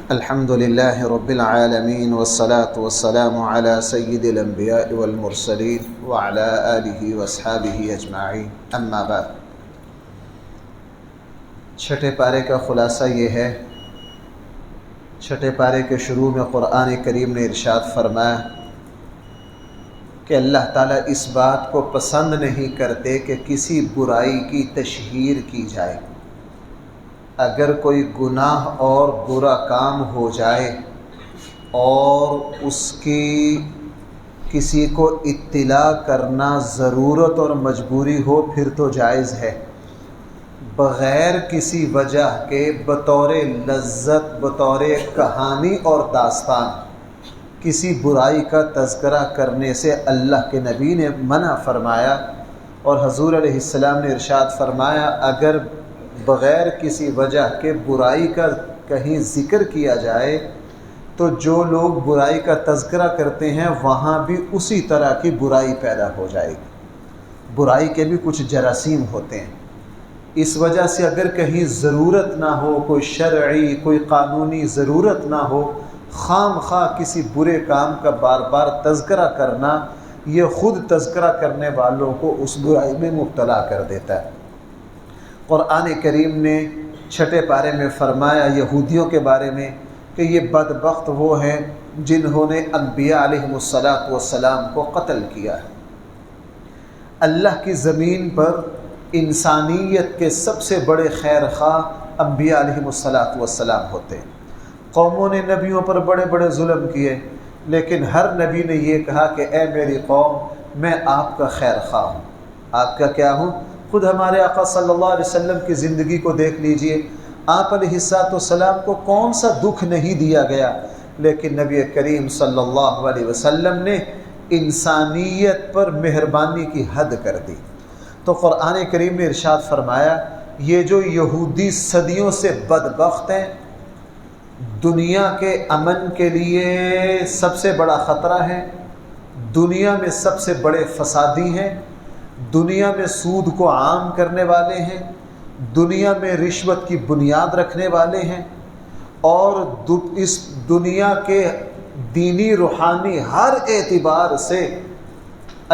الحمد لله رب العالمين والصلاة والسلام على سيد الأنبياء والمرسلين وعلى آله وأصحابه أجمعين أما بعد۔ چھٹے پارے کا خلاصہ یہ ہے، چھٹے پارے کے شروع میں قرآن کریم نے ارشاد فرمایا کہ اللہ تعالیٰ اس بات کو پسند نہیں کرتے کہ کسی برائی کی تشہیر کی جائے۔ اگر کوئی گناہ اور برا کام ہو جائے اور اس کی کسی کو اطلاع کرنا ضرورت اور مجبوری ہو پھر تو جائز ہے، بغیر کسی وجہ کے بطور لذت، بطور کہانی اور داستان کسی برائی کا تذکرہ کرنے سے اللہ کے نبی نے منع فرمایا۔ اور حضور علیہ السلام نے ارشاد فرمایا اگر بغیر کسی وجہ کے برائی کا کہیں ذکر کیا جائے تو جو لوگ برائی کا تذکرہ کرتے ہیں وہاں بھی اسی طرح کی برائی پیدا ہو جائے گی۔ برائی کے بھی کچھ جراثیم ہوتے ہیں، اس وجہ سے اگر کہیں ضرورت نہ ہو، کوئی شرعی کوئی قانونی ضرورت نہ ہو، خام خواہ کسی برے کام کا بار بار تذکرہ کرنا یہ خود تذکرہ کرنے والوں کو اس برائی میں مبتلا کر دیتا ہے۔ قرآن کریم نے چھٹے پارے میں فرمایا یہودیوں کے بارے میں کہ یہ بدبخت وہ ہیں جنہوں نے انبیاء علیہم السلام کو قتل کیا ہے۔ اللہ کی زمین پر انسانیت کے سب سے بڑے خیر خواہ انبیاء علیہم السلام ہوتے ہیں۔ قوموں نے نبیوں پر بڑے بڑے ظلم کیے، لیکن ہر نبی نے یہ کہا کہ اے میری قوم میں آپ کا خیر خواہ ہوں۔ آپ کا کیا ہوں؟ خود ہمارے آقا صلی اللہ علیہ وسلم کی زندگی کو دیکھ لیجئے، آپ علیہ السلام کو کون سا دکھ نہیں دیا گیا، لیکن نبی کریم صلی اللہ علیہ وسلم نے انسانیت پر مہربانی کی حد کر دی۔ تو قرآن کریم نے ارشاد فرمایا یہ جو یہودی صدیوں سے بدبخت ہیں، دنیا کے امن کے لیے سب سے بڑا خطرہ ہے، دنیا میں سب سے بڑے فسادی ہیں، دنیا میں سود کو عام کرنے والے ہیں، دنیا میں رشوت کی بنیاد رکھنے والے ہیں، اور اس دنیا کے دینی روحانی ہر اعتبار سے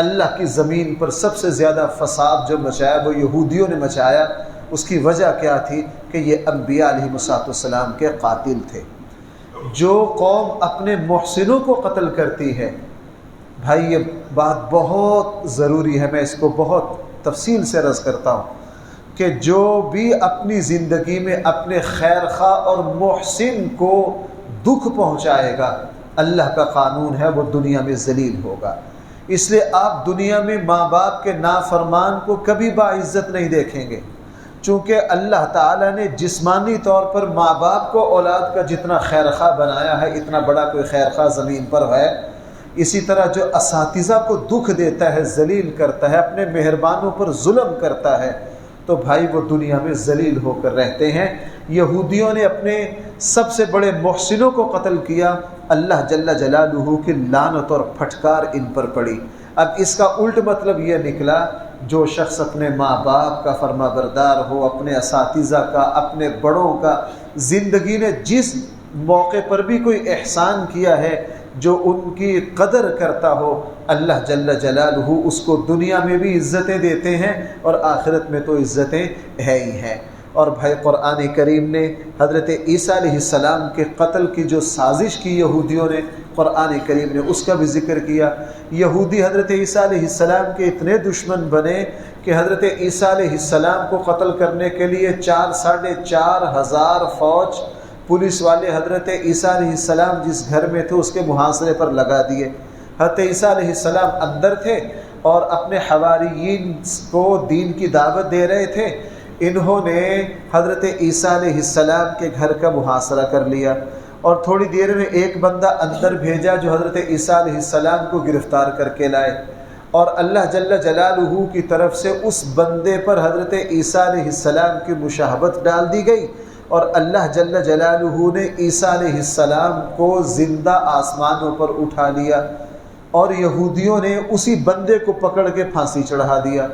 اللہ کی زمین پر سب سے زیادہ فساد جو مچایا وہ یہودیوں نے مچایا۔ اس کی وجہ کیا تھی کہ یہ انبیاء علیہ السلام کے قاتل تھے۔ جو قوم اپنے محسنوں کو قتل کرتی ہے، بھائی یہ بات بہت ضروری ہے، میں اس کو بہت تفصیل سے عرض کرتا ہوں کہ جو بھی اپنی زندگی میں اپنے خیر خواہ اور محسن کو دکھ پہنچائے گا، اللہ کا قانون ہے وہ دنیا میں ذلیل ہوگا۔ اس لیے آپ دنیا میں ماں باپ کے نافرمان کو کبھی باعزت نہیں دیکھیں گے، چونکہ اللہ تعالیٰ نے جسمانی طور پر ماں باپ کو اولاد کا جتنا خیر خواہ بنایا ہے اتنا بڑا کوئی خیر خواہ زمین پر ہے۔ اسی طرح جو اساتذہ کو دکھ دیتا ہے، ذلیل کرتا ہے، اپنے مہربانوں پر ظلم کرتا ہے، تو بھائی وہ دنیا میں ذلیل ہو کر رہتے ہیں۔ یہودیوں نے اپنے سب سے بڑے محسنوں کو قتل کیا، اللہ جل جلالہ کی لعنت اور پھٹکار ان پر پڑی۔ اب اس کا الٹ مطلب یہ نکلا جو شخص اپنے ماں باپ کا فرما بردار ہو، اپنے اساتذہ کا، اپنے بڑوں کا، زندگی نے جس موقع پر بھی کوئی احسان کیا ہے، جو ان کی قدر کرتا ہو، اللہ جل جلالہ اس کو دنیا میں بھی عزتیں دیتے ہیں اور آخرت میں تو عزتیں ہے ہی ہیں۔ اور بھائی قرآن کریم نے حضرت عیسیٰ علیہ السلام کے قتل کی جو سازش کی یہودیوں نے، قرآن کریم نے اس کا بھی ذکر کیا۔ یہودی حضرت عیسیٰ علیہ السلام کے اتنے دشمن بنے کہ حضرت عیسیٰ علیہ السلام کو قتل کرنے کے لیے 4,500 فوج پولیس والے حضرت عیسیٰ علیہ السلام جس گھر میں تھے اس کے محاصرے پر لگا دیے۔ حضرت عیسیٰ علیہ السلام اندر تھے اور اپنے حواریین کو دین کی دعوت دے رہے تھے، انہوں نے حضرت عیسیٰ علیہ السلام کے گھر کا محاصرہ کر لیا، اور تھوڑی دیر میں ایک بندہ اندر بھیجا جو حضرت عیسیٰ علیہ السلام کو گرفتار کر کے لائے، اور اللہ جل جلالہ کی طرف سے اس بندے پر حضرت عیسیٰ علیہ السلام کی مشابہت ڈال دی گئی، اور اللہ جل جلالہ نے عیسیٰ علیہ السلام کو زندہ آسمانوں پر اٹھا لیا، اور یہودیوں نے اسی بندے کو پکڑ کے پھانسی چڑھا دیا۔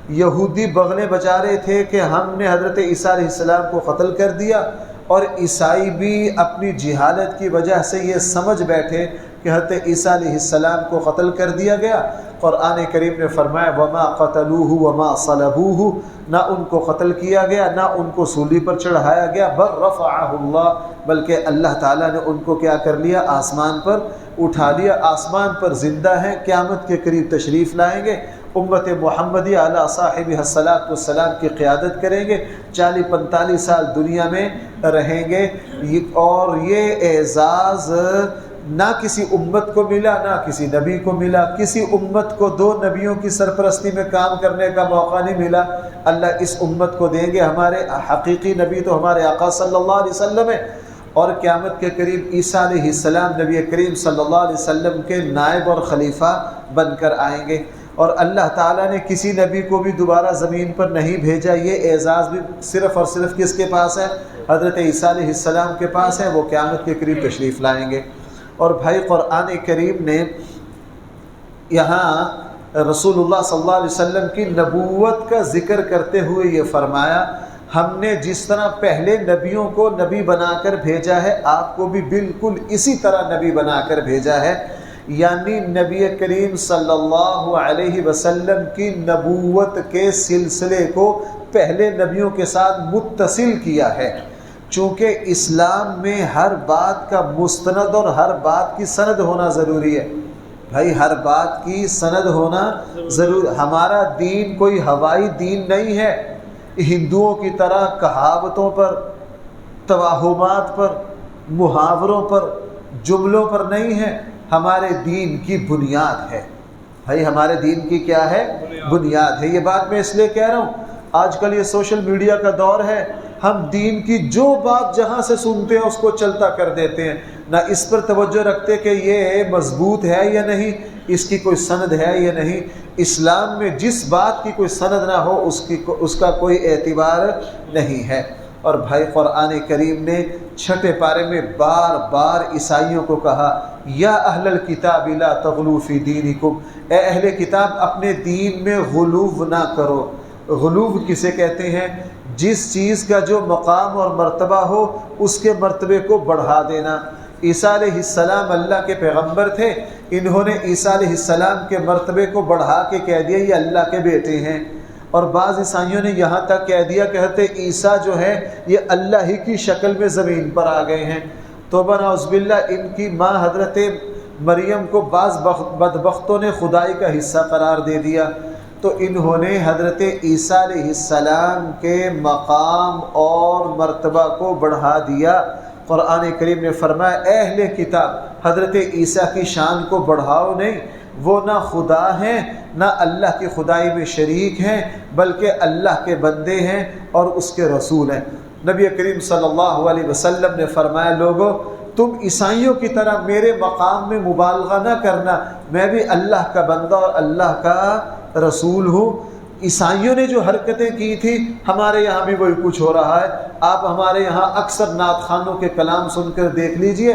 یہودی بغلے بجا رہے تھے کہ ہم نے حضرت عیسیٰ علیہ السلام کو قتل کر دیا، اور عیسائی بھی اپنی جہالت کی وجہ سے یہ سمجھ بیٹھے کہ حضرت عیسیٰ علیہ السلام کو قتل کر دیا گیا۔ قرآن کریم نے فرمایا وما قتلوہ وما صلبوہ، نہ ان کو قتل کیا گیا نہ ان کو صلیب پر چڑھایا گیا، بل رفعہ اللہ، بلکہ اللہ تعالیٰ نے ان کو کیا کر لیا؟ آسمان پر اٹھا لیا، آسمان پر زندہ ہیں، قیامت کے قریب تشریف لائیں گے، امت محمدی علی صاحب الصلاۃ والسلام کی قیادت کریں گے، 40-45 سال دنیا میں رہیں گے، اور یہ اعزاز نہ کسی امت کو ملا نہ کسی نبی کو ملا، کسی امت کو 2 نبیوں کی سرپرستی میں کام کرنے کا موقع نہیں ملا، اللہ اس امت کو دیں گے۔ ہمارے حقیقی نبی تو ہمارے آقا صلی اللہ علیہ وسلم ہے، اور قیامت کے قریب عیسیٰ علیہ السلام نبی کریم صلی اللہ علیہ وسلم کے نائب اور خلیفہ بن کر آئیں گے، اور اللہ تعالیٰ نے کسی نبی کو بھی دوبارہ زمین پر نہیں بھیجا۔ یہ اعزاز بھی صرف اور صرف کس کے پاس ہے؟ حضرت عیسیٰ علیہ السلام کے پاس ہے، وہ قیامت کے قریب تشریف لائیں گے۔ اور بھائی قرآن کریم نے یہاں رسول اللہ صلی اللہ علیہ وسلم کی نبوت کا ذکر کرتے ہوئے یہ فرمایا، ہم نے جس طرح پہلے نبیوں کو نبی بنا کر بھیجا ہے، آپ کو بھی بالکل اسی طرح نبی بنا کر بھیجا ہے، یعنی نبی کریم صلی اللہ علیہ وسلم کی نبوت کے سلسلے کو پہلے نبیوں کے ساتھ متصل کیا ہے، چونکہ اسلام میں ہر بات کا مستند اور ہر بات کی سند ہونا ضروری ہے۔ بھائی ہر بات کی سند ہونا ضروری، ہمارا دین کوئی ہوائی دین نہیں ہے، ہندوؤں کی طرح کہاوتوں پر، توہمات پر، محاوروں پر، جملوں پر نہیں ہے، ہمارے دین کی بنیاد ہے۔ بھائی ہمارے دین کی کیا ہے؟ بنیاد ہے۔ یہ بات میں اس لیے کہہ رہا ہوں، آج کل یہ سوشل میڈیا کا دور ہے، ہم دین کی جو بات جہاں سے سنتے ہیں اس کو چلتا کر دیتے ہیں، نہ اس پر توجہ رکھتے کہ یہ مضبوط ہے یا نہیں، اس کی کوئی سند ہے یا نہیں۔ اسلام میں جس بات کی کوئی سند نہ ہو اس کا کوئی اعتبار نہیں ہے۔ اور بھائی قرآن کریم نے 6 پارے میں بار بار عیسائیوں کو کہا، یا اہل الکتاب لا تغلوا فی دینکم، اے اہل کتاب اپنے دین میں غلو نہ کرو۔ غلو کسے کہتے ہیں؟ جس چیز کا جو مقام اور مرتبہ ہو اس کے مرتبے کو بڑھا دینا۔ عیسیٰ علیہ السلام اللہ کے پیغمبر تھے، انہوں نے عیسیٰ علیہ السلام کے مرتبے کو بڑھا کے کہہ دیا یہ اللہ کے بیٹے ہیں، اور بعض عیسائیوں نے یہاں تک کہہ دیا کہ حضرت عیسیٰ جو ہے یہ اللہ ہی کی شکل میں زمین پر آ گئے ہیں۔ توبہ نعوذ باللہ، ان کی ماں حضرت مریم کو بعض بدبختوں نے خدائی کا حصہ قرار دے دیا، تو انہوں نے حضرت عیسیٰ علیہ السلام کے مقام اور مرتبہ کو بڑھا دیا۔ قرآن کریم نے فرمایا اے اہل کتاب حضرت عیسیٰ کی شان کو بڑھاؤ نہیں، وہ نہ خدا ہیں نہ اللہ کی خدائی میں شریک ہیں، بلکہ اللہ کے بندے ہیں اور اس کے رسول ہیں۔ نبی کریم صلی اللہ علیہ وسلم نے فرمایا لوگو تم عیسائیوں کی طرح میرے مقام میں مبالغہ نہ کرنا، میں بھی اللہ کا بندہ اور اللہ کا رسول ہوں۔ عیسائیوں نے جو حرکتیں کی تھی ہمارے یہاں بھی وہی کچھ ہو رہا ہے۔ آپ ہمارے یہاں اکثر نعت خوانوں کے کلام سن کر دیکھ لیجئے،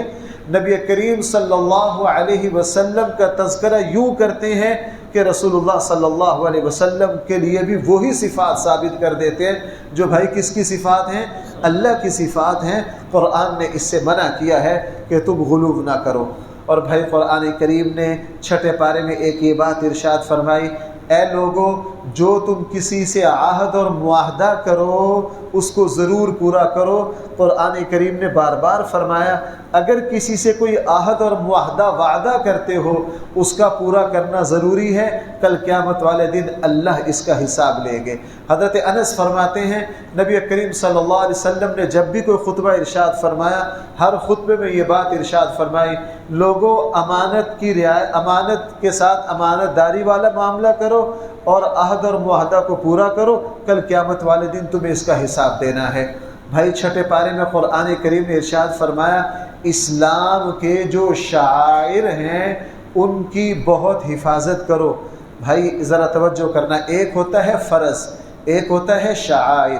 نبی کریم صلی اللہ علیہ وسلم کا تذکرہ یوں کرتے ہیں کہ رسول اللہ صلی اللہ علیہ وسلم کے لیے بھی وہی صفات ثابت کر دیتے ہیں جو بھائی کس کی صفات ہیں؟ اللہ کی صفات ہیں۔ قرآن نے اس سے منع کیا ہے کہ تم غلو نہ کرو۔ اور بھائی قرآن کریم نے 6 پارے میں ایک یہ بات ارشاد فرمائی، اے لوگو جو تم کسی سے عہد اور معاہدہ کرو اس کو ضرور پورا کرو۔ قرآن کریم نے بار بار فرمایا اگر کسی سے کوئی عہد اور معاہدہ وعدہ کرتے ہو اس کا پورا کرنا ضروری ہے، کل قیامت والے دن اللہ اس کا حساب لیں گے۔ حضرت انس فرماتے ہیں نبی کریم صلی اللہ علیہ وسلم نے جب بھی کوئی خطبہ ارشاد فرمایا ہر خطبے میں یہ بات ارشاد فرمائی، لوگوں امانت کی رعایت، امانت کے ساتھ امانت داری والا معاملہ کرو اور عہد اور معاہدہ کو پورا کرو، کل قیامت والے دن تمہیں اس کا حساب دینا ہے۔ بھائی 6 پارے میں قرآن کریم نے ارشاد فرمایا اسلام کے جو شعائر ہیں ان کی بہت حفاظت کرو۔ بھائی ذرا توجہ کرنا، ایک ہوتا ہے فرض، ایک ہوتا ہے شعائر۔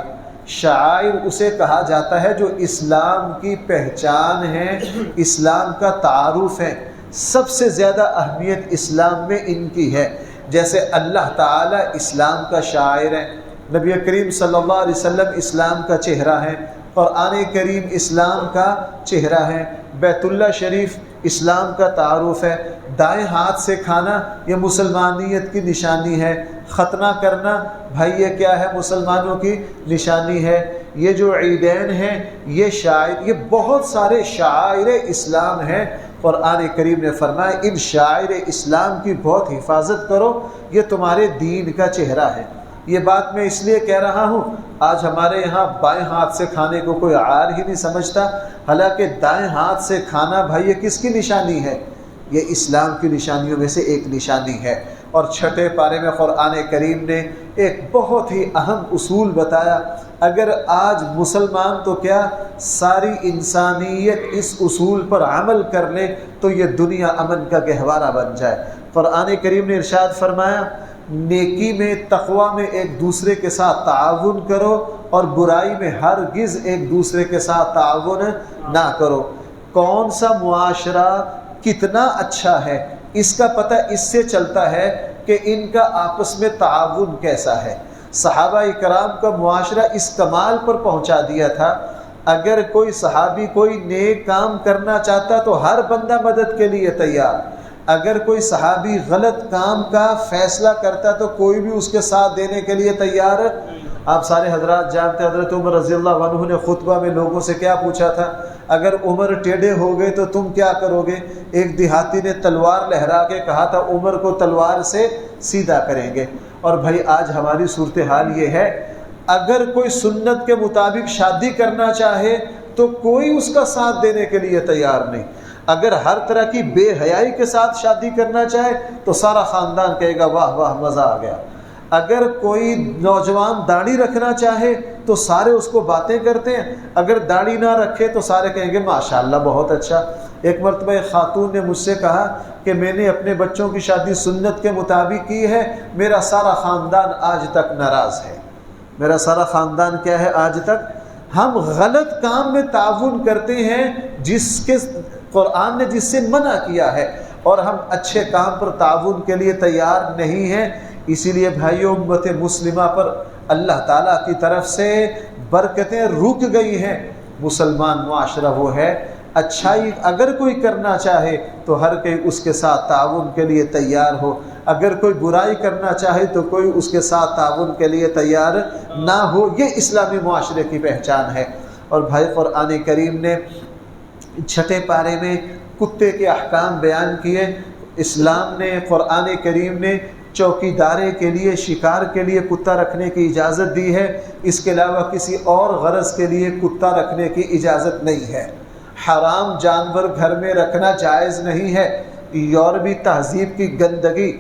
شعائر اسے کہا جاتا ہے جو اسلام کی پہچان ہے، اسلام کا تعارف ہے، سب سے زیادہ اہمیت اسلام میں ان کی ہے۔ جیسے اللہ تعالیٰ اسلام کا شاعر ہے، نبی کریم صلی اللہ علیہ وسلم اسلام کا چہرہ ہے، قرآن کریم اسلام کا چہرہ ہے، بیت اللہ شریف اسلام کا تعارف ہے، دائیں ہاتھ سے کھانا یہ مسلمانیت کی نشانی ہے، ختنہ کرنا بھائی یہ کیا ہے؟ مسلمانوں کی نشانی ہے۔ یہ جو عیدین ہیں یہ بہت سارے شعائر اسلام ہیں۔ قرآن کریم نے فرمایا ان شعائر اسلام کی بہت حفاظت کرو، یہ تمہارے دین کا چہرہ ہے۔ یہ بات میں اس لیے کہہ رہا ہوں، آج ہمارے یہاں بائیں ہاتھ سے کھانے کو کوئی عار ہی نہیں سمجھتا، حالانکہ دائیں ہاتھ سے کھانا بھائی یہ کس کی نشانی ہے؟ یہ اسلام کی نشانیوں میں سے ایک نشانی ہے۔ اور چھٹے پارے میں قرآن کریم نے ایک بہت ہی اہم اصول بتایا، اگر آج مسلمان تو کیا ساری انسانیت اس اصول پر عمل کر لے تو یہ دنیا امن کا گہوارہ بن جائے۔ قرآن کریم نے ارشاد فرمایا نیکی میں تقوی میں ایک دوسرے کے ساتھ تعاون کرو اور برائی میں ہرگز ایک دوسرے کے ساتھ تعاون نہ کرو۔ کون سا معاشرہ کتنا اچھا ہے اس کا پتہ اس سے چلتا ہے کہ ان کا آپس میں تعاون کیسا ہے۔ صحابہ کرام کا معاشرہ اس کمال پر پہنچا دیا تھا، اگر کوئی صحابی کوئی نیک کام کرنا چاہتا تو ہر بندہ مدد کے لیے تیار، اگر کوئی صحابی غلط کام کا فیصلہ کرتا تو کوئی بھی اس کے ساتھ دینے کے لیے تیار۔ آپ سارے حضرات جانتے حضرت عمر رضی اللہ عنہ نے خطبہ میں لوگوں سے کیا پوچھا تھا؟ اگر عمر ٹیڑھے ہو گئے تو تم کیا کرو گے؟ ایک دیہاتی نے تلوار لہرا کے کہا تھا عمر کو تلوار سے سیدھا کریں گے۔ اور بھائی آج ہماری صورتحال یہ ہے، اگر کوئی سنت کے مطابق شادی کرنا چاہے تو کوئی اس کا ساتھ دینے کے لیے تیار نہیں، اگر ہر طرح کی بے حیائی کے ساتھ شادی کرنا چاہے تو سارا خاندان کہے گا واہ واہ مزہ آ گیا، اگر کوئی نوجوان داڑھی رکھنا چاہے تو سارے اس کو باتیں کرتے ہیں، اگر داڑھی نہ رکھے تو سارے کہیں گے ماشاءاللہ بہت اچھا۔ ایک مرتبہ ایک خاتون نے مجھ سے کہا کہ میں نے اپنے بچوں کی شادی سنت کے مطابق کی ہے، میرا سارا خاندان آج تک ناراض ہے۔ میرا سارا خاندان کیا ہے آج تک؟ ہم غلط کام میں تعاون کرتے ہیں جس کے قرآن نے جس سے منع کیا ہے، اور ہم اچھے کام پر تعاون کے لیے تیار نہیں ہیں۔ اسی لیے بھائیوں امت مسلمہ پر اللہ تعالیٰ کی طرف سے برکتیں رک گئی ہیں۔ مسلمان معاشرہ وہ ہے اچھائی اگر کوئی کرنا چاہے تو ہر کوئی اس کے ساتھ تعاون کے لیے تیار ہو، اگر کوئی برائی کرنا چاہے تو کوئی اس کے ساتھ تعاون کے لیے تیار نہ ہو۔ یہ اسلامی معاشرے کی پہچان ہے۔ اور بھائی قرآن کریم نے چھٹے پارے میں کتے کے احکام بیان کیے۔ اسلام نے قرآن کریم نے چوکی دارے کے لیے شکار کے لیے کتا رکھنے کی اجازت دی ہے، اس کے علاوہ کسی اور غرض کے لیے کتا رکھنے کی اجازت نہیں ہے۔ حرام جانور گھر میں رکھنا جائز نہیں ہے۔ یورپی تہذیب کی گندگی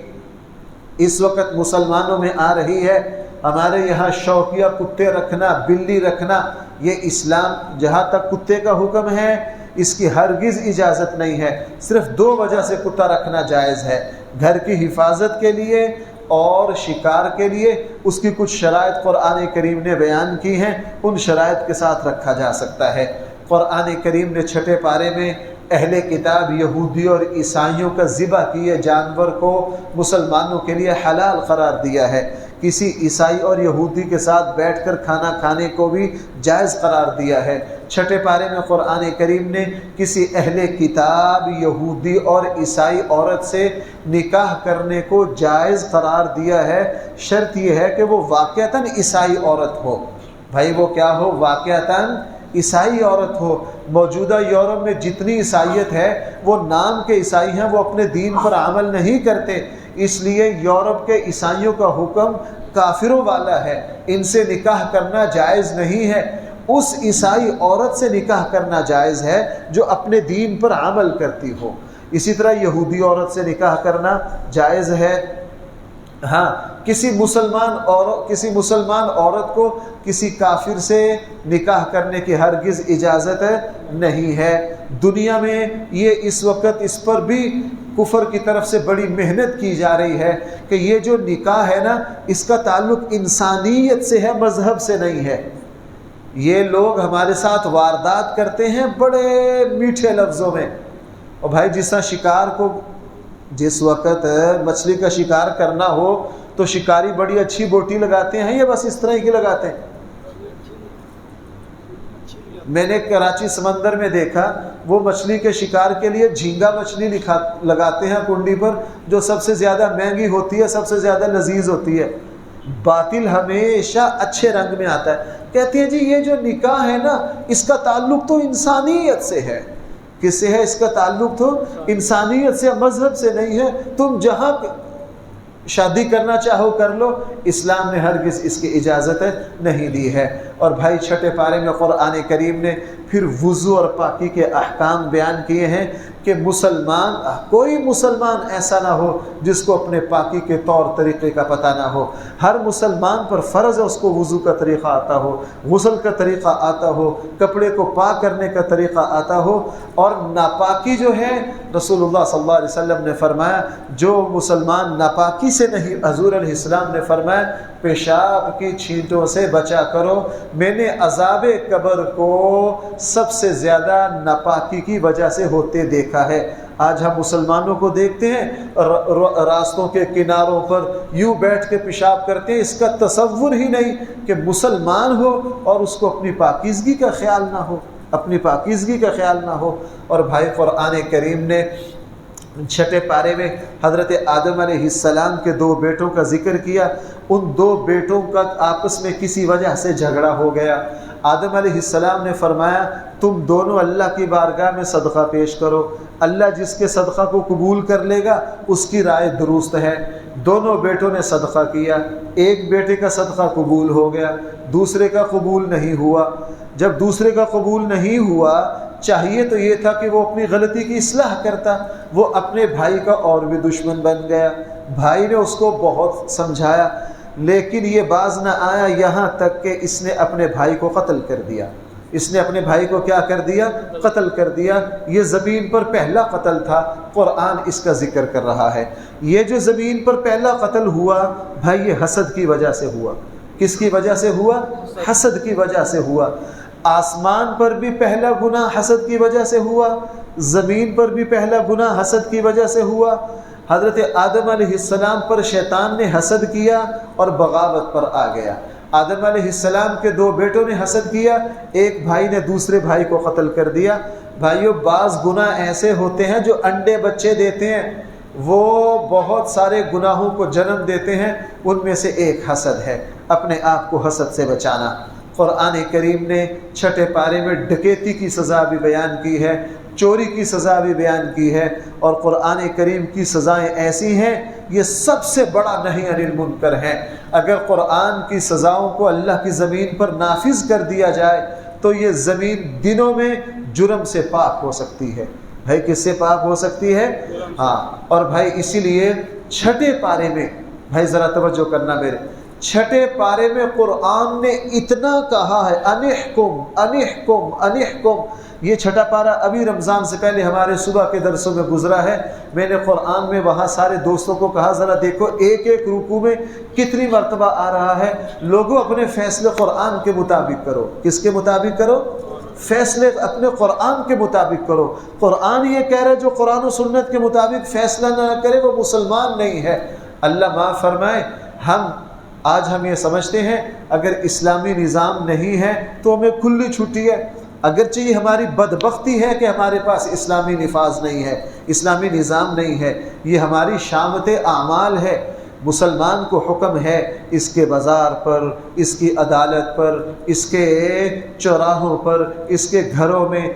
اس وقت مسلمانوں میں آ رہی ہے، ہمارے یہاں شوقیہ کتے رکھنا، بلی رکھنا، یہ اسلام جہاں تک کتے کا حکم ہے اس کی ہرگز اجازت نہیں ہے۔ صرف 2 وجہ سے کتا رکھنا جائز ہے، گھر کی حفاظت کے لیے اور شکار کے لیے۔ اس کی کچھ شرائط قرآن کریم نے بیان کی ہیں، ان شرائط کے ساتھ رکھا جا سکتا ہے۔ قرآن کریم نے چھٹے پارے میں اہل کتاب یہودی اور عیسائیوں کا ذبح کیے جانور کو مسلمانوں کے لیے حلال قرار دیا ہے۔ کسی عیسائی اور یہودی کے ساتھ بیٹھ کر کھانا کھانے کو بھی جائز قرار دیا ہے۔ چھٹے پارے میں قرآن کریم نے کسی اہل کتاب یہودی اور عیسائی عورت سے نکاح کرنے کو جائز قرار دیا ہے، شرط یہ ہے کہ وہ واقعتاً عیسائی عورت ہو۔ بھائی وہ کیا ہو؟ واقعتاً عیسائی عورت ہو۔ موجودہ یورپ میں جتنی عیسائیت ہے وہ نام کے عیسائی ہیں، وہ اپنے دین پر عمل نہیں کرتے، اس لیے یورپ کے عیسائیوں کا حکم کافروں والا ہے، ان سے نکاح کرنا جائز نہیں ہے۔ اس عیسائی عورت سے نکاح کرنا جائز ہے جو اپنے دین پر عمل کرتی ہو۔ اسی طرح یہودی عورت سے نکاح کرنا جائز ہے۔ ہاں، کسی مسلمان عورت کو کسی کافر سے نکاح کرنے کی ہرگز اجازت نہیں ہے۔ دنیا میں یہ اس وقت اس پر بھی کفر کی طرف سے بڑی محنت کی جا رہی ہے کہ یہ جو نکاح ہے نا، اس کا تعلق انسانیت سے ہے، مذہب سے نہیں ہے۔ یہ لوگ ہمارے ساتھ واردات کرتے ہیں بڑے میٹھے لفظوں میں۔ اور بھائی جس وقت مچھلی کا شکار کرنا ہو تو شکاری بڑی اچھی بوٹی لگاتے ہیں یا بس اس طرح کی لگاتے ہیں؟ میں نے کراچی سمندر میں دیکھا وہ مچھلی کے شکار کے لیے جھینگا مچھلی لگاتے ہیں کنڈی پر، جو سب سے زیادہ مہنگی ہوتی ہے، سب سے زیادہ لذیذ ہوتی ہے۔ باطل ہمیشہ اچھے رنگ میں آتا ہے۔ کہتے ہیں جی یہ جو نکاح ہے نا، اس کا تعلق تو انسانیت سے ہے۔ کس سے ہے؟ اس کا تعلق تو انسانیت سے، مذہب سے نہیں ہے۔ تم جہاں شادی کرنا چاہو کر لو، اسلام نے ہرگز اس کی اجازت نہیں دی ہے۔ اور بھائی چھٹے پارے میں قرآن کریم نے پھر وضو اور پاکی کے احکام بیان کیے ہیں کہ کوئی مسلمان ایسا نہ ہو جس کو اپنے پاکی کے طور طریقے کا پتہ نہ ہو۔ ہر مسلمان پر فرض ہے اس کو وضو کا طریقہ آتا ہو، غسل کا طریقہ آتا ہو، کپڑے کو پاک کرنے کا طریقہ آتا ہو۔ اور ناپاکی جو ہے، رسول اللہ صلی اللہ علیہ وسلم نے فرمایا جو مسلمان ناپاکی سے نہیں، حضور علیہ السلام نے فرمایا پیشاب کی چھینٹوں سے بچا کرو، میں نے عذاب قبر کو سب سے زیادہ ناپاکی کی وجہ سے ہوتے دیکھا ہے۔ آج ہم مسلمانوں کو دیکھتے ہیں راستوں کے کناروں پر یوں بیٹھ کے پیشاب کرتے ہیں، اس کا تصور ہی نہیں کہ مسلمان ہو اور اس کو اپنی پاکیزگی کا خیال نہ ہو، اپنی پاکیزگی کا خیال نہ ہو۔ اور بھائی قرآن کریم نے چھٹے پارے میں حضرت آدم علیہ السلام کے 2 بیٹوں کا ذکر کیا۔ ان 2 بیٹوں کا آپس میں کسی وجہ سے جھگڑا ہو گیا۔ آدم علیہ السلام نے فرمایا تم دونوں اللہ کی بارگاہ میں صدقہ پیش کرو، اللہ جس کے صدقہ کو قبول کر لے گا اس کی رائے درست ہے۔ دونوں بیٹوں نے صدقہ کیا، ایک بیٹے کا صدقہ قبول ہو گیا، دوسرے کا قبول نہیں ہوا۔ جب دوسرے کا قبول نہیں ہوا، چاہیے تو یہ تھا کہ وہ اپنی غلطی کی اصلاح کرتا، وہ اپنے بھائی کا اور بھی دشمن بن گیا۔ بھائی نے اس کو بہت سمجھایا لیکن یہ باز نہ آیا، یہاں تک کہ اس نے اپنے بھائی کو قتل کر دیا۔ اس نے اپنے بھائی کو کیا کر دیا؟ قتل کر دیا۔ یہ زمین پر پہلا قتل تھا، قرآن اس کا ذکر کر رہا ہے۔ یہ جو زمین پر پہلا قتل ہوا بھائی، یہ حسد کی وجہ سے ہوا۔ کس کی وجہ سے ہوا؟ حسد کی وجہ سے ہوا۔ آسمان پر بھی پہلا گناہ حسد کی وجہ سے ہوا، زمین پر بھی پہلا گناہ حسد کی وجہ سے ہوا۔ حضرت آدم علیہ السلام پر شیطان نے حسد کیا اور بغاوت پر آ گیا۔ آدم علیہ السلام کے 2 بیٹوں نے حسد کیا، ایک بھائی نے دوسرے بھائی کو قتل کر دیا۔ بھائیوں، بعض گناہ ایسے ہوتے ہیں جو انڈے بچے دیتے ہیں، وہ بہت سارے گناہوں کو جنم دیتے ہیں، ان میں سے ایک حسد ہے۔ اپنے آپ کو حسد سے بچانا۔ قرآن کریم نے چھٹے پارے میں ڈکیتی کی سزا بھی بیان کی ہے، چوری کی سزا بھی بیان کی ہے، اور قرآن کریم کی سزائیں ایسی ہیں، یہ سب سے بڑا نہی عن المنکر ہے۔ اگر قرآن کی سزاؤں کو اللہ کی زمین پر نافذ کر دیا جائے تو یہ زمین دنوں میں جرم سے پاک ہو سکتی ہے۔ بھائی کس سے پاک ہو سکتی ہے؟ ہاں۔ اور بھائی اسی لیے چھٹے پارے میں، بھائی ذرا توجہ کرنا میرے، چھٹے پارے میں قرآن نے اتنا کہا ہے، انحکم انحکم انحکم۔ یہ چھٹا پارہ ابھی رمضان سے پہلے ہمارے صبح کے درسوں میں گزرا ہے۔ میں نے قرآن میں وہاں سارے دوستوں کو کہا ذرا دیکھو ایک ایک رکوع میں کتنی مرتبہ آ رہا ہے، لوگوں اپنے فیصلے قرآن کے مطابق کرو۔ کس کے مطابق کرو؟ فیصلے اپنے قرآن کے مطابق کرو۔ قرآن یہ کہہ رہے جو قرآن و سنت کے مطابق فیصلہ نہ کرے وہ مسلمان نہیں ہے۔ اللہ معاف فرمائے، آج ہم یہ سمجھتے ہیں اگر اسلامی نظام نہیں ہے تو ہمیں کھلی چھٹی ہے۔ اگرچہ یہ ہماری بدبختی ہے کہ ہمارے پاس اسلامی نفاذ نہیں ہے، اسلامی نظام نہیں ہے، یہ ہماری شامت اعمال ہے۔ مسلمان کو حکم ہے اس کے بازار پر، اس کی عدالت پر، اس کے چوراہوں پر، اس کے گھروں میں،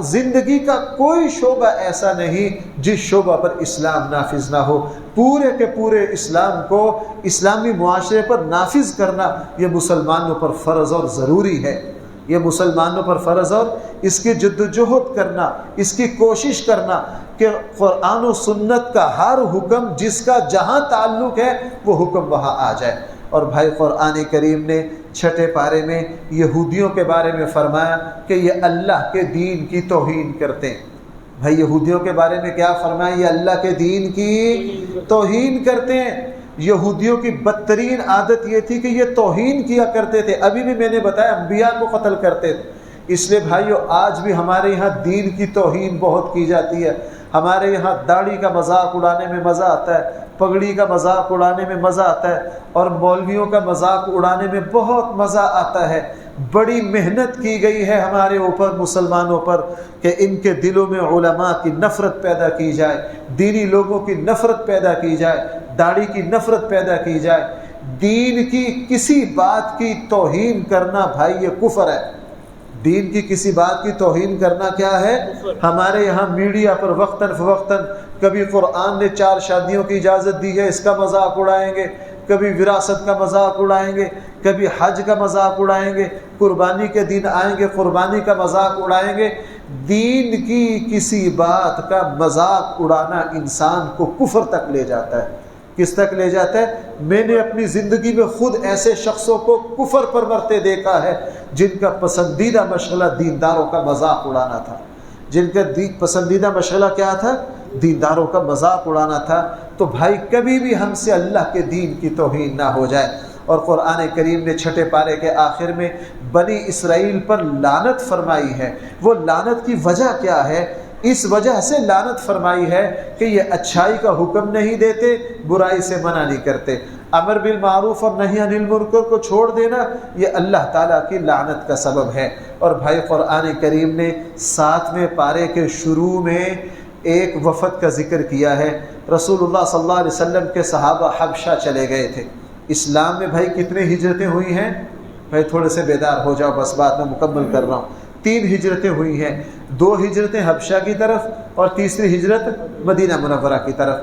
زندگی کا کوئی شعبہ ایسا نہیں جس شعبہ پر اسلام نافذ نہ ہو۔ پورے کے پورے اسلام کو اسلامی معاشرے پر نافذ کرنا یہ مسلمانوں پر فرض اور ضروری ہے۔ یہ مسلمانوں پر فرض اور اس کی جدوجہد کرنا، اس کی کوشش کرنا کہ قرآن و سنت کا ہر حکم جس کا جہاں تعلق ہے وہ حکم وہاں آ جائے۔ اور بھائی قرآن کریم نے چھٹے پارے میں یہودیوں کے بارے میں فرمایا کہ یہ اللہ کے دین کی توہین کرتے ہیں۔ بھائی یہودیوں کے بارے میں کیا فرمایا؟ یہ اللہ کے دین کی توہین کرتے ہیں۔ یہودیوں کی بدترین عادت یہ تھی کہ یہ توہین کیا کرتے تھے۔ ابھی بھی میں نے بتایا انبیاء کو قتل کرتے تھے۔ اس لیے بھائیو آج بھی ہمارے یہاں دین کی توہین بہت کی جاتی ہے۔ ہمارے یہاں داڑھی کا مذاق اڑانے میں مزہ آتا ہے، پگڑی کا مذاق اڑانے میں مزہ آتا ہے، اور مولویوں کا مذاق اڑانے میں بہت مزہ آتا ہے۔ بڑی محنت کی گئی ہے ہمارے اوپر مسلمانوں پر کہ ان کے دلوں میں علماء کی نفرت پیدا کی جائے، دینی لوگوں کی نفرت پیدا کی جائے، داڑھی کی نفرت پیدا کی جائے۔ دین کی کسی بات کی توہین کرنا بھائی یہ کفر ہے۔ دین کی کسی بات کی توہین کرنا کیا ہے؟ ہمارے یہاں میڈیا پر وقتاً فوقتاً کبھی قرآن نے 4 شادیوں کی اجازت دی ہے، اس کا مذاق اڑائیں گے، کبھی وراثت کا مذاق اڑائیں گے، کبھی حج کا مذاق اڑائیں گے، قربانی کے دن آئیں گے قربانی کا مذاق اڑائیں گے۔ دین کی کسی بات کا مذاق اڑانا انسان کو کفر تک لے جاتا ہے۔ کس تک لے جاتا ہے؟ میں نے اپنی زندگی میں خود ایسے شخصوں کو کفر پر مرتے دیکھا ہے جن کا پسندیدہ مشغلہ دینداروں کا مذاق اڑانا تھا، جن کا پسندیدہ مشغلہ کیا تھا؟ دینداروں کا مذاق اڑانا تھا۔ تو بھائی کبھی بھی ہم سے اللہ کے دین کی توہین نہ ہو جائے۔ اور قرآن کریم نے 6 پارے کے آخر میں بنی اسرائیل پر لعنت فرمائی ہے۔ وہ لعنت کی وجہ کیا ہے؟ اس وجہ سے لعنت فرمائی ہے کہ یہ اچھائی کا حکم نہیں دیتے، برائی سے منع نہیں کرتے۔ امر بالمعروف اور نہی عن المنکر کو چھوڑ دینا یہ اللہ تعالیٰ کی لعنت کا سبب ہے۔ اور بھائی قرآن کریم نے 7ویں پارے کے شروع میں ایک وفد کا ذکر کیا ہے۔ رسول اللہ صلی اللہ علیہ وسلم کے صحابہ حبشہ چلے گئے تھے۔ اسلام میں بھائی کتنے ہجرتیں ہوئی ہیں؟ بھائی تھوڑے سے بیدار ہو جاؤ، بس بات میں مکمل کر رہا ہوں۔ 3 ہجرتیں ہوئی ہیں، 2 ہجرتیں حبشہ کی طرف اور تیسری ہجرت مدینہ منورہ کی طرف۔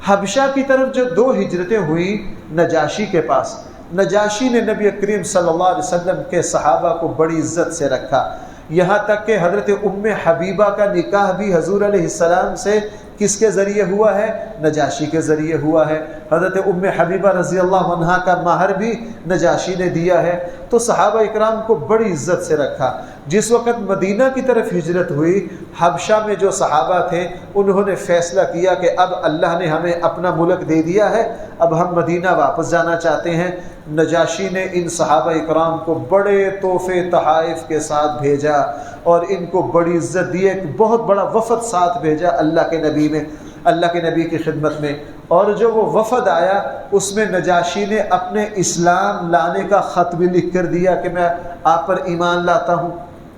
حبشہ کی طرف جو 2 ہجرتیں ہوئی نجاشی کے پاس، نجاشی نے نبی کریم صلی اللہ علیہ وسلم کے صحابہ کو بڑی عزت سے رکھا، یہاں تک کہ حضرت ام حبیبہ کا نکاح بھی حضور علیہ السلام سے کس کے ذریعے ہوا ہے؟ نجاشی کے ذریعے ہوا ہے۔ حضرت ام حبیبہ رضی اللہ عنہا کا مہر بھی نجاشی نے دیا ہے۔ تو صحابہ اکرام کو بڑی عزت سے رکھا۔ جس وقت مدینہ کی طرف ہجرت ہوئی، حبشہ میں جو صحابہ تھے انہوں نے فیصلہ کیا کہ اب اللہ نے ہمیں اپنا ملک دے دیا ہے، اب ہم مدینہ واپس جانا چاہتے ہیں۔ نجاشی نے ان صحابہ اکرام کو بڑے تحفے تحائف کے ساتھ بھیجا اور ان کو بڑی عزت دی، ایک بہت بڑا وفد ساتھ بھیجا اللہ کے نبی میں، اللہ کے نبی کی خدمت میں۔ اور جو وہ وفد آیا اس میں نجاشی نے اپنے اسلام لانے کا خط بھی لکھ کر دیا کہ میں آپ پر ایمان لاتا ہوں،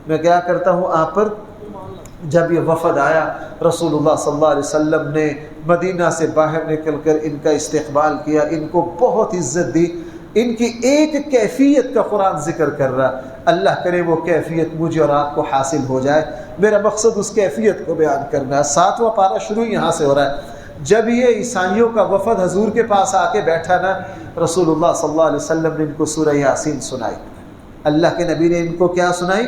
میں کیا کرتا ہوں؟ آپ پر۔ جب یہ وفد آیا رسول اللہ صلی اللہ علیہ وسلم نے مدینہ سے باہر نکل کر ان کا استقبال کیا، ان کو بہت عزت دی۔ ان کی ایک کیفیت کا قرآن ذکر کر رہا، اللہ کرے وہ کیفیت مجھے اور آپ کو حاصل ہو جائے، میرا مقصد اس کیفیت کو بیان کرنا ہے۔ 7واں پارہ شروع یہاں سے ہو رہا ہے۔ جب یہ عیسائیوں کا وفد حضور کے پاس آ کے بیٹھا نا، رسول اللہ صلی اللہ علیہ وسلم نے ان کو سورہ یاسین سنائی۔ اللہ کے نبی نے ان کو کیا سنائی؟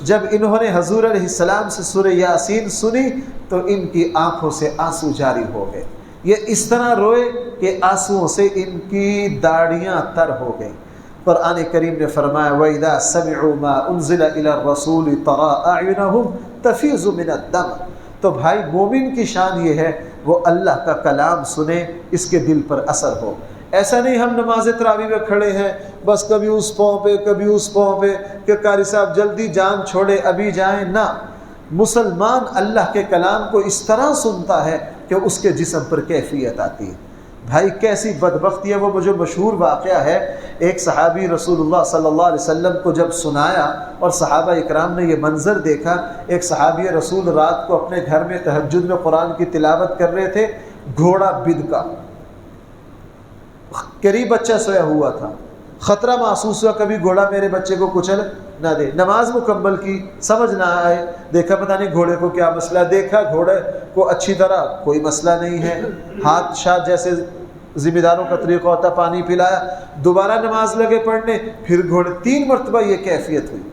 جب انہوں نے حضور علیہ السلام سے سورہ یاسین سنی تو ان کی آنکھوں سے آنسو جاری ہو گئے، یہ اس طرح روئے کہ آنسوؤں سے ان کی داڑیاں تر ہو گئیں۔ قرآن کریم نے فرمایا وَإِذَا سَمِعُوا مَا أُنزِلَ إِلَى الرَّسُولِ تَرَىٰ أَعْيُنَهُمْ تَفِيضُ مِنَ الدَّمْعِ۔ تو بھائی مومن کی شان یہ ہے وہ اللہ کا کلام سنے، اس کے دل پر اثر ہو۔ ایسا نہیں ہم نماز تراویح میں کھڑے ہیں بس کبھی اس پاؤں پہ کبھی اس پاؤں پہ کہ قاری صاحب جلدی جان چھوڑے ابھی جائیں، نہ۔ مسلمان اللہ کے کلام کو اس طرح سنتا ہے کہ اس کے جسم پر کیفیت آتی ہے۔ بھائی کیسی بدبختی ہے وہ جو مشہور واقعہ ہے، ایک صحابی رسول اللہ صلی اللہ علیہ وسلم کو جب سنایا اور صحابہ اکرام نے یہ منظر دیکھا، ایک صحابی رسول رات کو اپنے گھر میں تہجد میں قرآن کی تلاوت کر رہے تھے، گھوڑا بد کا قریب بچہ سویا ہوا تھا، خطرہ محسوس ہوا کبھی گھوڑا میرے بچے کو کچل نہ دے۔ نماز مکمل کی، سمجھ نہ آئے، دیکھا پتہ نہیں گھوڑے کو کیا مسئلہ، دیکھا گھوڑے کو اچھی طرح کوئی مسئلہ نہیں ہے، ہاتھ شاہ جیسے ذمہ داروں کا طریقہ ہوتا، پانی پلایا، دوبارہ نماز لگے پڑھنے، پھر گھوڑے 3 مرتبہ یہ کیفیت ہوئی،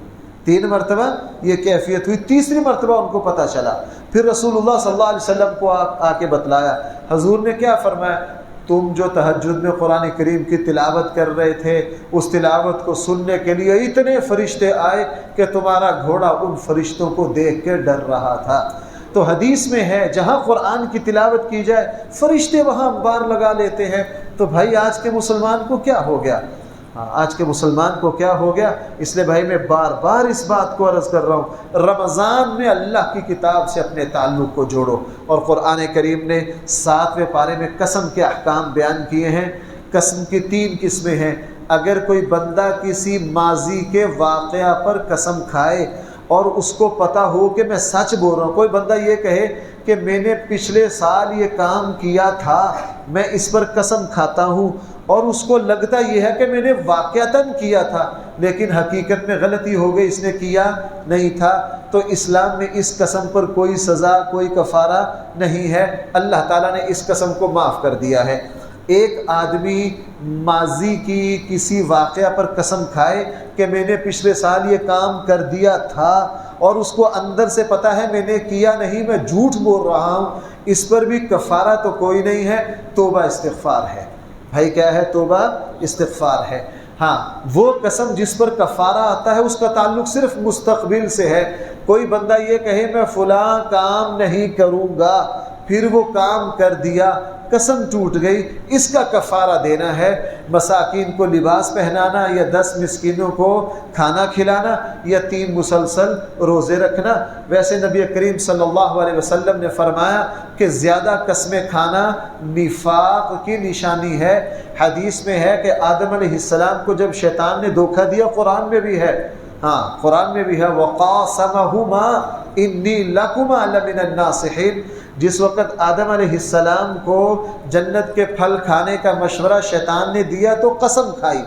3 مرتبہ یہ کیفیت ہوئی، تیسری مرتبہ ان کو پتہ چلا، پھر رسول اللہ صلی اللہ علیہ وسلم کو آ کے بتلایا۔ حضور نے کیا فرمایا؟ تم جو تہجد میں قرآن کریم کی تلاوت کر رہے تھے، اس تلاوت کو سننے کے لیے اتنے فرشتے آئے کہ تمہارا گھوڑا ان فرشتوں کو دیکھ کے ڈر رہا تھا۔ تو حدیث میں ہے جہاں قرآن کی تلاوت کی جائے فرشتے وہاں بار لگا لیتے ہیں۔ تو بھائی آج کے مسلمان کو کیا ہو گیا؟ آج کے مسلمان کو کیا ہو گیا؟ اس لیے بھائی میں بار بار اس بات کو عرض کر رہا ہوں، رمضان میں اللہ کی کتاب سے اپنے تعلق کو جوڑو۔ اور قرآن کریم نے 7ویں پارے میں قسم کے احکام بیان کیے ہیں۔ قسم کی 3 قسمیں ہیں، اگر کوئی بندہ کسی ماضی کے واقعہ پر قسم کھائے اور اس کو پتہ ہو کہ میں سچ بول رہا ہوں، کوئی بندہ یہ کہے کہ میں نے پچھلے سال یہ کام کیا تھا، میں اس پر قسم کھاتا ہوں، اور اس کو لگتا یہ ہے کہ میں نے واقعتاً کیا تھا لیکن حقیقت میں غلطی ہو گئی، اس نے کیا نہیں تھا، تو اسلام میں اس قسم پر کوئی سزا، کوئی کفارہ نہیں ہے، اللہ تعالیٰ نے اس قسم کو معاف کر دیا ہے۔ ایک آدمی ماضی کی کسی واقعہ پر قسم کھائے کہ میں نے پچھلے سال یہ کام کر دیا تھا اور اس کو اندر سے پتہ ہے میں نے کیا نہیں، میں جھوٹ بول رہا ہوں، اس پر بھی کفارہ تو کوئی نہیں ہے، توبہ استغفار ہے۔ بھائی کیا ہے؟ توبہ استغفار ہے۔ ہاں، وہ قسم جس پر کفارہ آتا ہے اس کا تعلق صرف مستقبل سے ہے۔ کوئی بندہ یہ کہے میں فلاں کام نہیں کروں گا، پھر وہ کام کر دیا، قسم ٹوٹ گئی، اس کا کفارہ دینا ہے، مساکین کو لباس پہنانا، یا 10 مسکینوں کو کھانا کھلانا، یا 3 مسلسل روزے رکھنا۔ ویسے نبی کریم صلی اللہ علیہ وسلم نے فرمایا کہ زیادہ قسمیں کھانا نفاق کی نشانی ہے۔ حدیث میں ہے کہ آدم علیہ السلام کو جب شیطان نے دھوکہ دیا، قرآن میں بھی ہے، ہاں قرآن میں بھی ہے، وَقَاسَمَهُمَا إِنِّي لَكُمَا لَمِنَ النَّاصِحِينَ۔ جس وقت آدم علیہ السلام کو جنت کے پھل کھانے کا مشورہ شیطان نے دیا تو قسم کھائی۔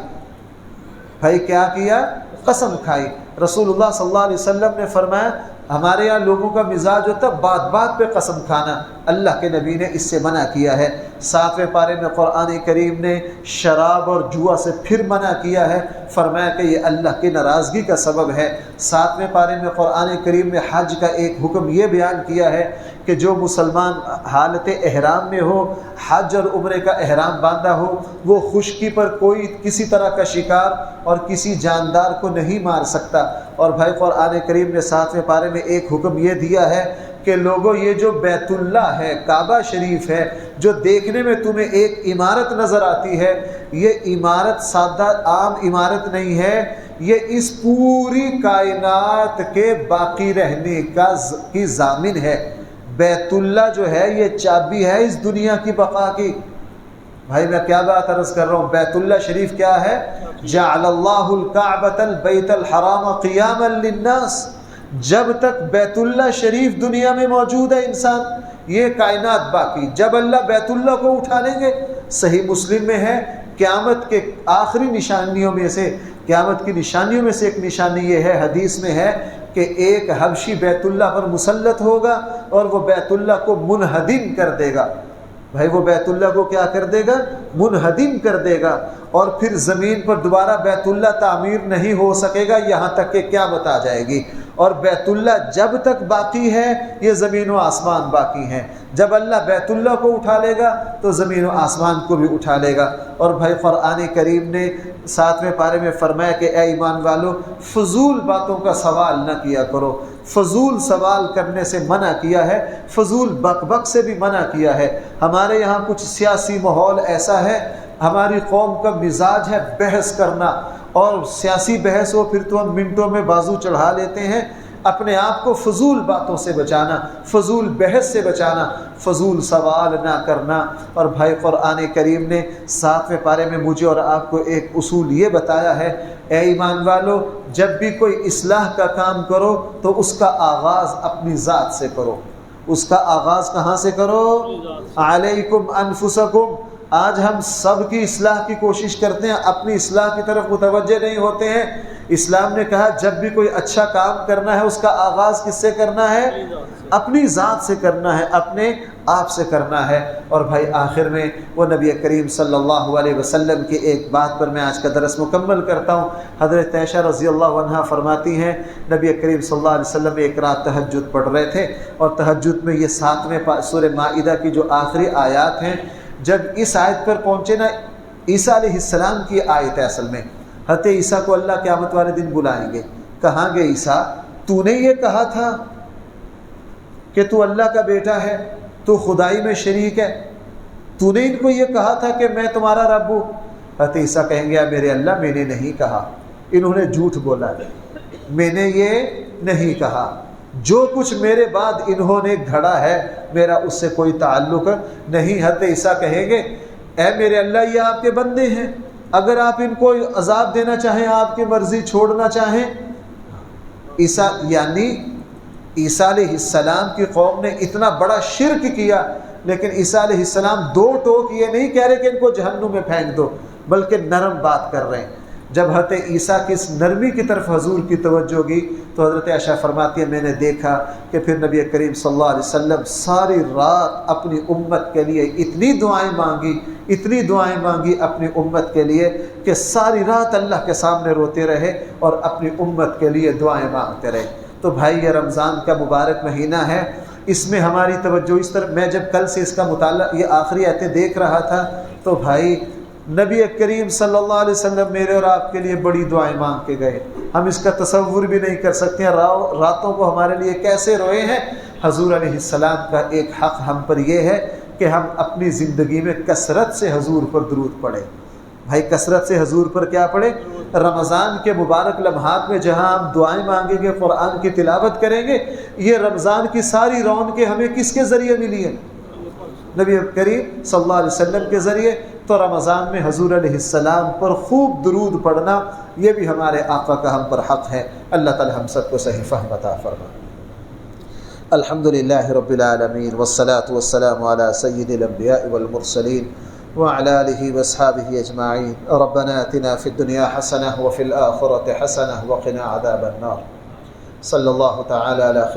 بھائی کیا کیا؟ قسم کھائی۔ رسول اللہ صلی اللہ علیہ وسلم نے فرمایا ہمارے یہاں لوگوں کا مزاج ہوتا ہے بات بات پہ قسم کھانا، اللہ کے نبی نے اس سے منع کیا ہے۔ 7ویں پارے میں قرآن کریم نے شراب اور جوا سے پھر منع کیا ہے، فرمایا کہ یہ اللہ کی ناراضگی کا سبب ہے۔ 7ویں پارے میں قرآن کریم نے حج کا ایک حکم یہ بیان کیا ہے کہ جو مسلمان حالت احرام میں ہو، حج اور عمرے کا احرام باندھا ہو، وہ خشکی پر کوئی کسی طرح کا شکار اور کسی جاندار کو نہیں مار سکتا۔ اور بھائی قرآن کریم نے 7ویں پارے میں ایک حکم یہ دیا ہے کہ لوگوں یہ جو بیت اللہ ہے، کعبہ شریف ہے، جو دیکھنے میں تمہیں ایک عمارت نظر آتی ہے، یہ عمارت سادہ عام عمارت نہیں ہے، یہ اس پوری کائنات کے باقی رہنے کی ضامن ہے۔ بیت اللہ جو ہے یہ چابی ہے اس دنیا کی بقا کی۔ بھائی میں کیا بات عرض کر رہا ہوں، بیت اللہ شریف کیا ہے؟ جعل اللہ الکعبۃ البیت الحرام قیاما للناس۔ جب تک بیت اللہ شریف دنیا میں موجود ہے انسان، یہ کائنات باقی۔ جب اللہ بیت اللہ کو اٹھا لیں گے، صحیح مسلم میں ہے قیامت کے آخری نشانیوں میں سے، قیامت کی نشانیوں میں سے ایک نشانی یہ ہے، حدیث میں ہے کہ ایک حبشی بیت اللہ پر مسلط ہوگا اور وہ بیت اللہ کو منہدم کر دے گا۔ بھائی وہ بیت اللہ کو کیا کر دے گا؟ منہدم کر دے گا، اور پھر زمین پر دوبارہ بیت اللہ تعمیر نہیں ہو سکے گا یہاں تک کہ قیامت آ جائے گی۔ اور بیت اللہ جب تک باقی ہے یہ زمین و آسمان باقی ہیں۔ جب اللہ بیت اللہ کو اٹھا لے گا تو زمین و آسمان کو بھی اٹھا لے گا۔ اور بھائی قرآن کریم نے 7ویں پارے میں فرمایا کہ اے ایمان والو، فضول باتوں کا سوال نہ کیا کرو۔ فضول سوال کرنے سے منع کیا ہے، فضول بک بک سے بھی منع کیا ہے۔ ہمارے یہاں کچھ سیاسی ماحول ایسا ہے، ہماری قوم کا مزاج ہے بحث کرنا، اور سیاسی بحث ہو پھر تو ہم منٹوں میں بازو چڑھا لیتے ہیں۔ اپنے آپ کو فضول باتوں سے بچانا، فضول بحث سے بچانا، فضول سوال نہ کرنا۔ اور بھائی قرآن کریم نے 7ویں پارے میں مجھے اور آپ کو ایک اصول یہ بتایا ہے، اے ایمان والو، جب بھی کوئی اصلاح کا کام کرو تو اس کا آغاز اپنی ذات سے کرو۔ اس کا آغاز کہاں سے کرو؟ علیکم انفسکم۔ آج ہم سب کی اصلاح کی کوشش کرتے ہیں، اپنی اصلاح کی طرف متوجہ نہیں ہوتے ہیں۔ اسلام نے کہا جب بھی کوئی اچھا کام کرنا ہے اس کا آغاز کس سے کرنا ہے؟ اپنی ذات سے کرنا ہے، اپنے آپ سے کرنا ہے۔ اور بھائی آخر میں وہ نبی کریم صلی اللہ علیہ وسلم کی ایک بات پر میں آج کا درس مکمل کرتا ہوں۔ حضرت عائشہ رضی اللہ عنہا فرماتی ہیں نبی کریم صلی اللہ علیہ وسلم ایک رات تہجد پڑھ رہے تھے، اور تہجد میں یہ 7ویں سورہ مائدہ کی جو آخری آیات ہیں، جب اس آیت پر پہنچے نا، عیسیٰ علیہ السلام کی آیت ہے اصل میں، حضرت عیسیٰ کو اللہ قیامت والے دن بلائیں گے، کہاں گے عیسیٰ تو نے یہ کہا تھا کہ تو اللہ کا بیٹا ہے، تو خدائی میں شریک ہے، تو نے ان کو یہ کہا تھا کہ میں تمہارا رب ہوں۔ حضرت عیسیٰ کہیں گے میرے اللہ میں نے نہیں کہا، انہوں نے جھوٹ بولا، میں نے یہ نہیں کہا، جو کچھ میرے بعد انہوں نے گھڑا ہے میرا اس سے کوئی تعلق نہیں۔ حضرت عیسیٰ کہیں گے اے میرے اللہ یہ آپ کے بندے ہیں، اگر آپ ان کو عذاب دینا چاہیں، آپ کی مرضی، چھوڑنا چاہیں. عیسیٰ یعنی عیسیٰ علیہ السلام کی قوم نے اتنا بڑا شرک کیا، لیکن عیسیٰ علیہ السلام دو ٹوک یہ نہیں کہہ رہے کہ ان کو جہنم میں پھینک دو، بلکہ نرم بات کر رہے ہیں. جب حضرت عیسیٰ کی اس نرمی کی طرف حضور کی توجہ گئی تو حضرت عائشہ فرماتی ہے میں نے دیکھا کہ پھر نبی کریم صلی اللہ علیہ وسلم ساری رات اپنی امت کے لیے اتنی دعائیں مانگی اپنی امت کے لیے کہ ساری رات اللہ کے سامنے روتے رہے اور اپنی امت کے لیے دعائیں مانگتے رہے. تو بھائی یہ رمضان کا مبارک مہینہ ہے، اس میں ہماری توجہ اس طرح. میں جب کل سے اس کا مطالعہ یہ آخری آیتیں دیکھ رہا تھا تو بھائی نبی کریم صلی اللہ علیہ وسلم میرے اور آپ کے لیے بڑی دعائیں مانگ کے گئے. ہم اس کا تصور بھی نہیں کر سکتے ہیں راتوں کو ہمارے لیے کیسے روئے ہیں. حضور علیہ السلام کا ایک حق ہم پر یہ ہے کہ ہم اپنی زندگی میں کثرت سے حضور پر درود پڑھیں. بھائی کثرت سے حضور پر کیا پڑھیں؟ رمضان کے مبارک لمحات میں جہاں ہم دعائیں مانگیں گے، قرآن کی تلاوت کریں گے، یہ رمضان کی ساری رونقیں ہمیں کس کے ذریعے ملی ہیں؟ نبی کریم صلی اللہ علیہ وسلم کے ذریعے. تو رمضان میں حضور علیہ السلام پر خوب درود پڑھنا یہ بھی ہمارے آقا کا ہم پر حق ہے. اللہ تعالی ہم سب کو صحیح فہم عطا فرمائے. الحمدللہ رب العالمین والصلاة والسلام علی سید الانبیاء والمرسلین وعلى آلہ واصحابہ اجمعین. ربنا آتنا فی الدنیا حسنہ وفی الآخرۃ حسنہ وقنا عذاب النار. صلی اللہ تعالی علی